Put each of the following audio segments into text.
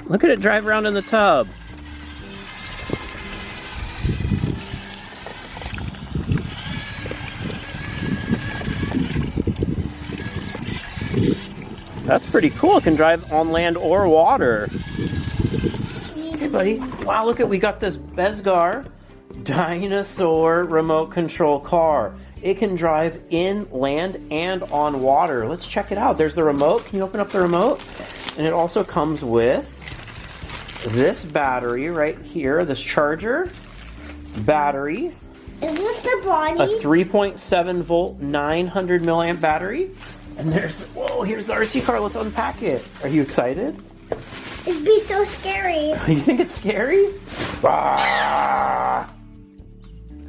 Look at it drive around in the tub. That's pretty cool. It can drive on land or water. Hey, buddy. Wow, look at, we got this Bezgar Dinosaur remote control car. It can drive in land and on water. Let's check it out. There's the remote. Can you open up the remote? And it also comes with this battery right here, this charger battery. Is this the body? A 3.7 volt, 900 milliamp battery. And there's, whoa, here's the RC car. Let's unpack it. Are you excited? It'd be so scary. You think it's scary? Ah!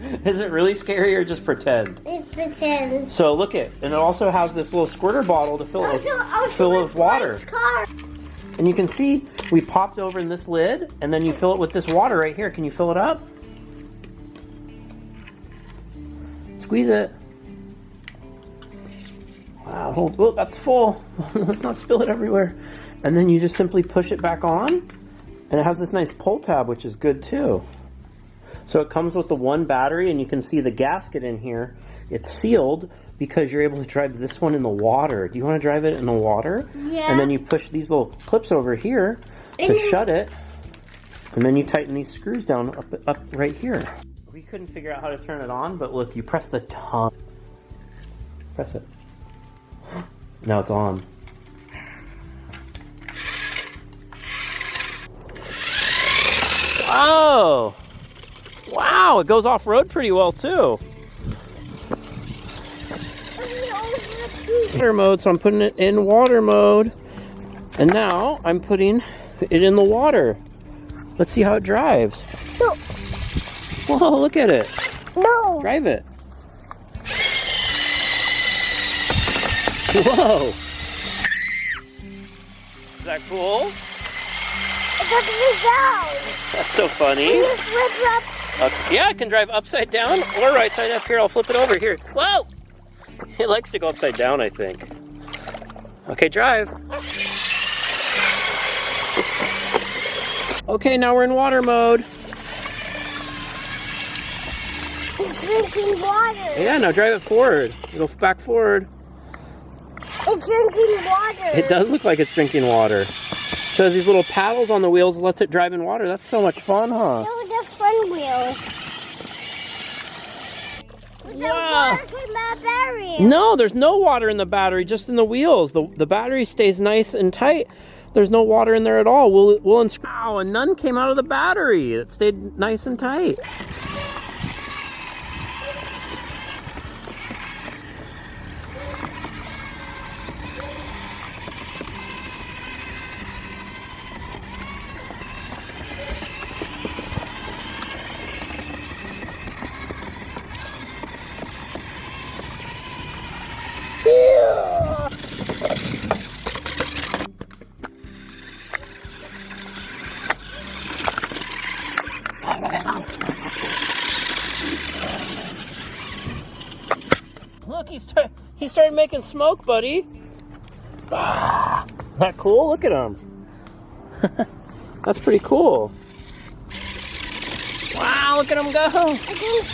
Is it really scary or just pretend? It's pretend. So look it, and it also has this little squirter bottle to fill it with water. Car. And you can see we popped over in this lid, and then you fill it with this water right here. Can you fill it up? Squeeze it. Wow, hold, oh, that's full. Let's not spill it everywhere. And then you just simply push it back on, and it has this nice pull tab, which is good too. So it comes with the one battery, and you can see the gasket in here. It's sealed because you're able to drive this one in the water. Do you want to drive it in the water? Yeah. And then you push these little clips over here to shut it, and then you tighten these screws down up right here. We couldn't figure out how to turn it on, but look, you press the tongue. Press it. Now it's on. Wow! Wow, it goes off-road pretty well too. Water mode, so I'm putting it in water mode. And now I'm putting it in the water. Let's see how it drives. No. Whoa, look at it. No. Drive it. Whoa. Is that cool? It's upside down. That's so funny. Can you flip up? Yeah, it can drive upside down or right side up. Here, I'll flip it over. Here. Whoa! It likes to go upside down, I think. Okay, drive. Okay, now we're in water mode. It's drinking water. Yeah, now drive it forward. Go back forward. It's drinking water. It does look like it's drinking water. So there's these little paddles on the wheels that lets it drive in water. That's so much fun, huh? No, the front wheels. Wow. The water in the battery. No, there's no water in the battery, just in the wheels. The battery stays nice and tight. There's no water in there at all. Wow, and none came out of the battery. It stayed nice and tight. Look, he started making smoke, buddy. Ah, that cool? Look at him. That's pretty cool. Wow, look at him go.